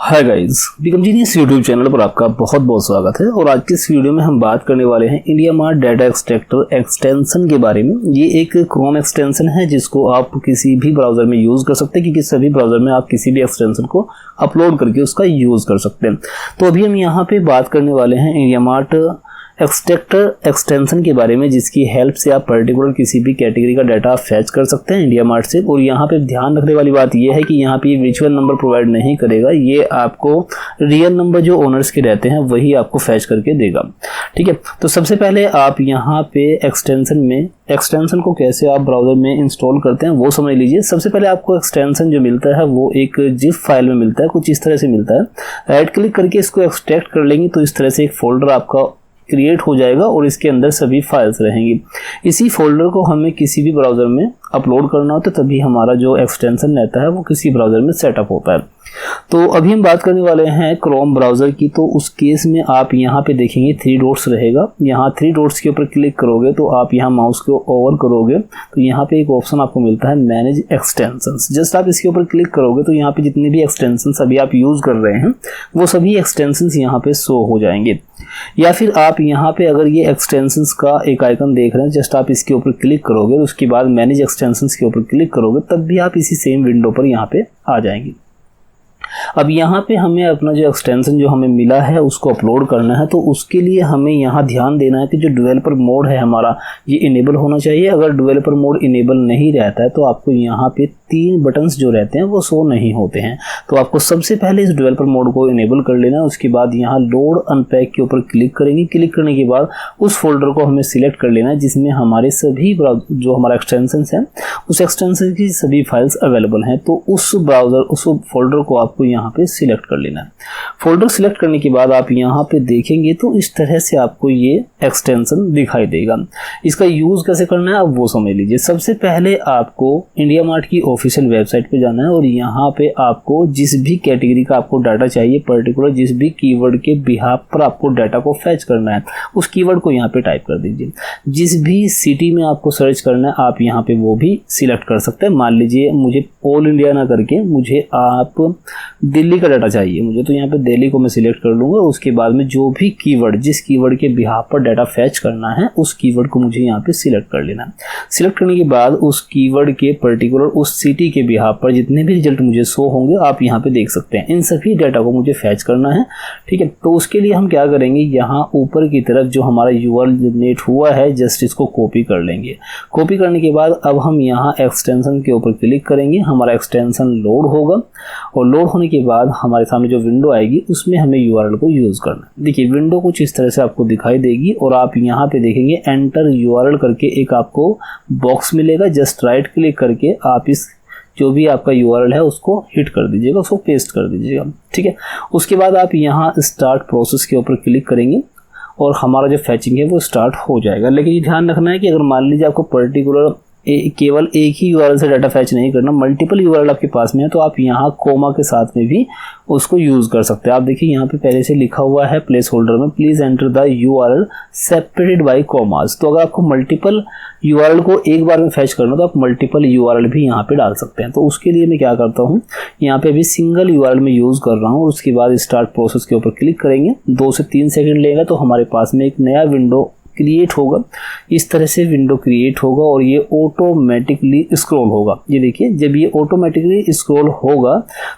Hi guys, become genius YouTube channel पर आपका बहुत बहुत स्वागत है। और आज की इस वीडियो में हम बात करने वाले हैं India mart data extractor extension के बारे में। ये एक क्रोम एक्सटेंशन है जिसको आप किसी भी ब्राउजर में यूज कर सकते हैं, क्योंकि सभी ब्राउजर में आप किसी भी एक्सटेंशन को अपलोड करके उसका यूज कर सकते हैं। तो अभी हम यहाँ पे बात करने वाले हैं इंडिया मार्ट एक्सट्रैक्टर एक्सटेंशन के बारे में, जिसकी हेल्प से आप पर्टिकुलर किसी भी कैटेगरी का डाटा फैच कर सकते हैं इंडिया मार्ट से। और यहाँ पे ध्यान रखने वाली बात यह है कि यहाँ पे वर्चुअल नंबर प्रोवाइड नहीं करेगा, ये आपको रियल नंबर जो ओनर्स के रहते हैं वही आपको फैच करके देगा। ठीक है, तो सबसे पहले आप यहाँ पे एक्सटेंशन को कैसे आप ब्राउजर में इंस्टॉल करते हैं वो समझ लीजिए। सबसे पहले आपको एक्सटेंशन जो मिलता है वो एक जिप फाइल में मिलता है, कुछ इस तरह से मिलता है। राइट क्लिक करके इसको एक्सट्रैक्ट कर लेंगे तो इस तरह से एक फोल्डर आपका क्रिएट हो जाएगा और इसके अंदर सभी फाइल्स रहेंगी। इसी फोल्डर को हमें किसी भी ब्राउजर में अपलोड करना होता है, तभी हमारा जो एक्सटेंशन रहता है वो किसी ब्राउजर में सेटअप होता है। तो अभी हम बात करने वाले हैं क्रोम ब्राउजर की। तो उस केस में आप यहाँ पे देखेंगे 3 डॉट्स रहेगा। यहाँ 3 डॉट्स के ऊपर क्लिक करोगे तो आप यहाँ माउस को ओवर करोगे तो यहाँ पे एक ऑप्शन आपको मिलता है मैनेज एक्सटेंशंस। जस्ट आप इसके ऊपर क्लिक करोगे तो यहाँ पे जितने भी एक्सटेंशंस अभी आप यूज कर रहे हैं वो सभी एक्सटेंशंस यहाँ पे शो हो जाएंगे। या फिर आप यहाँ पे अगर ये एक्सटेंशंस का एक आइकन देख रहे हैं, जस्ट आप इसके ऊपर क्लिक करोगे तो उसके बाद मैनेज एक्सटेंशंस के ऊपर क्लिक करोगे तब भी आप इसी सेम विंडो पर यहाँ पे आ जाएंगे। अब यहाँ पे हमें अपना जो एक्सटेंशन जो हमें मिला है उसको अपलोड करना है। तो उसके लिए हमें यहाँ ध्यान देना है कि जो डेवलपर मोड है हमारा ये इनेबल होना चाहिए। अगर डेवलपर मोड इनेबल नहीं रहता है तो आपको यहाँ पे 3 बटन्स जो रहते हैं वो शो नहीं होते हैं। तो आपको सबसे पहले इस डेवलपर मोड को इनेबल कर लेना है। उसके बाद यहाँ लोड अनपैक के ऊपर क्लिक करेंगे। क्लिक करने के बाद उस फोल्डर को हमें सिलेक्ट कर लेना है जिसमें हमारे सभी जो हमारा एक्सटेंशन है उस एक्सटेंशन की सभी फाइल्स अवेलेबल हैं। तो उस फोल्डर को आपको यहाँ पे सिलेक्ट कर लेना है। फोल्डर सिलेक्ट करने के बाद आप यहाँ पे देखेंगे तो इस तरह से आपको ये एक्सटेंशन दिखाई देगा। इसका यूज कैसे करना है आप वो समझ लीजिए। सबसे पहले आपको इंडिया मार्ट की ऑफिशियल वेबसाइट पे जाना है और यहाँ पे आपको जिस भी कैटेगरी का आपको डाटा चाहिए, पर्टिकुलर जिस भी कीवर्ड के बिहाफ पर आपको डाटा को फैच करना है उस कीवर्ड को यहाँ पे टाइप कर दीजिए। जिस भी सिटी में आपको सर्च करना है आप यहाँ पे वो भी सिलेक्ट कर सकते हैं। मान लीजिए मुझे ऑल इंडिया ना करके मुझे आप दिल्ली का डाटा चाहिए मुझे, तो यहाँ पे दिल्ली को मैं सिलेक्ट कर लूँगा। उसके बाद में जो भी कीवर्ड जिस कीवर्ड के बिहाफ पर डाटा फैच करना है उस कीवर्ड को मुझे यहाँ पे सिलेक्ट कर लेना है। सिलेक्ट करने के बाद उस कीवर्ड के पर्टिकुलर उस सिटी के बिहाफ पर जितने भी रिजल्ट मुझे शो होंगे आप यहाँ पे देख सकते हैं। इन सभी डाटा को मुझे फैच करना है। ठीक है, तो उसके लिए हम क्या करेंगे, यहाँ ऊपर की तरफ जो हमारा यूआरएल जनरेट हुआ है जस्ट इसको कॉपी कर लेंगे। कॉपी करने के बाद अब हम यहाँ एक्सटेंशन के ऊपर क्लिक करेंगे। हमारा एक्सटेंशन लोड होगा और लोड होने के बाद हमारे सामने जो विंडो आएगी उसमें हमें यूआरएल को यूज करना है। देखिए विंडो कुछ इस तरह से आपको दिखाई देगी और आप यहाँ पे देखेंगे एंटर यूआरएल करके एक आपको बॉक्स मिलेगा। जस्ट राइट क्लिक करके आप इस जो भी आपका यूआरएल है उसको हिट कर दीजिएगा, उसको पेस्ट कर दीजिएगा। ठीक है, उसके बाद आप यहाँ स्टार्ट प्रोसेस के ऊपर क्लिक करेंगे और हमारा जो फैचिंग है वो स्टार्ट हो जाएगा। लेकिन ये ध्यान रखना है कि अगर मान लीजिए आपको पर्टिकुलर केवल एक ही यूआरएल से डाटा फैच नहीं करना, मल्टीपल यूआरएल आपके पास में है तो आप यहाँ कोमा के साथ में भी उसको यूज कर सकते हैं। आप देखिए यहाँ पे पहले से लिखा हुआ है प्लेस होल्डर में please enter the URL separated by commas. तो अगर आपको मल्टीपल यूआरएल को एक बार में फैच करना तो आप मल्टीपल यूआरएल भी यहाँ पे डाल सकते हैं। तो उसके लिए मैं क्या करता हूँ, यहाँ पे अभी सिंगल यूआरएल में यूज कर रहा हूँ। उसके बाद स्टार्ट प्रोसेस के ऊपर क्लिक करेंगे, 2 से 3 सेकंड लेगा तो हमारे पास में एक नया विंडो क्रिएट होगा। इस तरह से विंडो क्रिएट होगा और ये ऑटोमेटिकली स्क्रॉल होगा। ये देखिए जब ये ऑटोमेटिकली स्क्रॉल होगा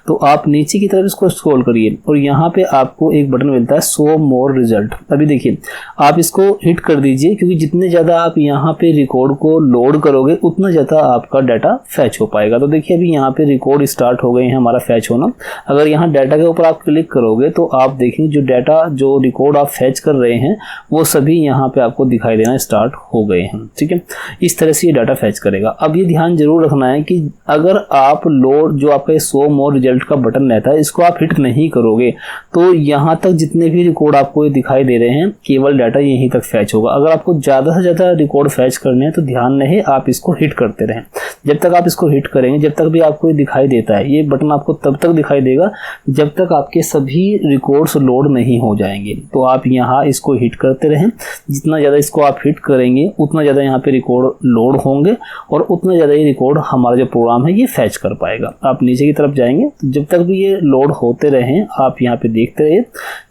तो आप नीचे की तरफ इसको स्क्रॉल करिए और यहाँ पे आपको एक बटन मिलता है शो मोर रिजल्ट। अभी देखिए आप इसको हिट कर दीजिए, क्योंकि जितने ज़्यादा आप यहाँ पे रिकॉर्ड को लोड करोगे उतना ज़्यादा आपका डाटा फैच हो पाएगा। तो देखिए अभी यहाँ पे रिकॉर्ड स्टार्ट हो गए हैं हमारा फैच होना। अगर यहाँ डाटा के ऊपर आप क्लिक करोगे तो आप देखेंगे जो डाटा जो रिकॉर्ड आप फैच कर रहे हैं वो सभी यहाँ पे आपको दिखाई देना स्टार्ट हो गए हैं। ठीक है, इस तरह से ये डाटा फैच करेगा। अब ये ध्यान जरूर रखना है कि अगर आप लोड जो आपका शो मोर रिजल्ट का बटन रहता है इसको आप हिट नहीं करोगे तो यहाँ तक जितने भी रिकॉर्ड आपको दिखाई दे रहे हैं केवल डाटा यहीं तक फैच होगा। अगर आपको ज़्यादा से ज़्यादा रिकॉर्ड फैच करने हैं तो ध्यान रहे आप इसको हिट करते रहें। जब तक आप इसको हिट करेंगे, जब तक भी आपको ये दिखाई देता है, ये बटन आपको तब तक दिखाई देगा जब तक आपके सभी रिकॉर्ड्स लोड नहीं हो जाएंगे। तो आप यहाँ इसको हिट करते रहें। जितना जितना ज़्यादा इसको आप हिट करेंगे उतना ज़्यादा यहाँ पे रिकॉर्ड लोड होंगे और उतना ज़्यादा ये रिकॉर्ड हमारा जो प्रोग्राम है ये फैच कर पाएगा। आप नीचे की तरफ जाएंगे, जब तक भी ये लोड होते रहें आप यहाँ पे देखते रहिए।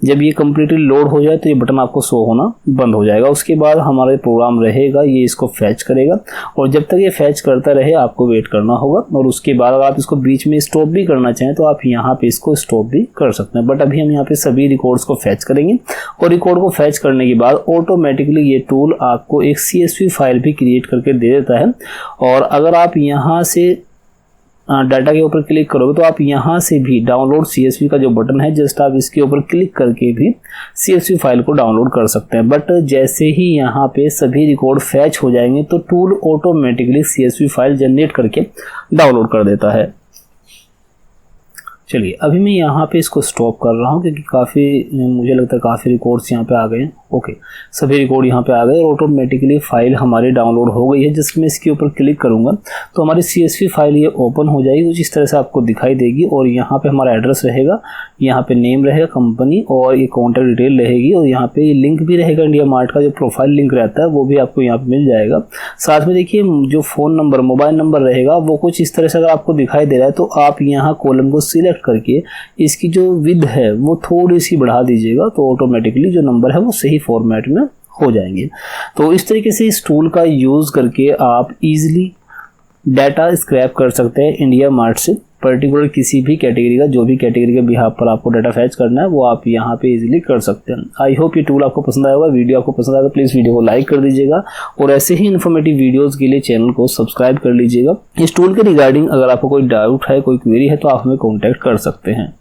जब ये कम्प्लीटली लोड हो जाए तो ये बटन आपको शो होना बंद हो जाएगा। उसके बाद हमारा प्रोग्राम रहेगा ये इसको फैच करेगा और जब तक ये फैच करता रहे आपको वेट करना होगा। और उसके बाद अगर आप इसको बीच में स्टॉप भी करना चाहें तो आप यहाँ पे इसको स्टॉप भी कर सकते हैं। बट अभी हम यहाँ पे सभी रिकॉर्ड्स को फैच करेंगे और रिकॉर्ड को फैच करने के बाद ऑटोमेटिकली ये टूल आपको एक CSV फाइल भी क्रिएट करके दे देता है। और अगर आप यहाँ से डाटा के ऊपर क्लिक करोगे तो आप यहाँ से भी डाउनलोड CSV का जो बटन है जस्ट आप इसके ऊपर क्लिक करके भी CSV फाइल को डाउनलोड कर सकते हैं। बट जैसे ही यहाँ पे सभी रिकॉर्ड फैच हो जाएंगे तो tool automatically CSV file generate करके डाउनलोड कर देता है। चलिए अभी मैं यहाँ पे इसको स्टॉप कर रहा हूँ क्योंकि काफ़ी मुझे लगता है काफ़ी रिकॉर्ड्स यहाँ पे आ गए हैं। ओके, सभी रिकॉर्ड यहाँ पे आ गए और ऑटोमेटिकली फाइल हमारी डाउनलोड हो गई है। जस्ट मैं इसके ऊपर क्लिक करूँगा तो हमारी CSV फाइल ये ओपन हो जाएगी, कुछ इस तरह से आपको दिखाई देगी। और यहाँ पे हमारा एड्रेस रहेगा, यहाँ पे नेम रहेगा कंपनी और ये कॉन्टैक्ट डिटेल रहेगी और यहाँ पे ये लिंक भी रहेगा। इंडिया मार्ट का जो प्रोफाइल लिंक रहता है वो भी आपको यहाँ पे मिल जाएगा। साथ में देखिए जो फ़ोन नंबर मोबाइल नंबर रहेगा वो कुछ इस तरह से अगर आपको दिखाई दे रहा है तो आप यहाँ कॉलम को सिलेक्ट करके इसकी जो विड्थ है वो थोड़ी सी बढ़ा दीजिएगा तो ऑटोमेटिकली जो नंबर है वो सही फॉर्मेट में हो जाएंगे। तो इस तरीके से इस टूल का यूज़ करके आप इजीली डाटा स्क्रैप कर सकते हैं इंडिया मार्ट से। पर्टिकुलर किसी भी कैटेगरी का, जो भी कैटेगरी के बिहाफ पर आपको डाटा फैच करना है वो आप यहाँ पे इजीली कर सकते हैं। आई होप ये टूल आपको पसंद आएगा। वीडियो आपको पसंद आएगा तो प्लीज़ वीडियो को लाइक कर दीजिएगा और ऐसे ही इन्फॉर्मेटिव वीडियोस के लिए चैनल को सब्सक्राइब कर लीजिएगा। इस टूल के रिगार्डिंग अगर आपको कोई डाउट है, कोई क्वेरी है तो आप हमें कॉन्टैक्ट कर सकते हैं।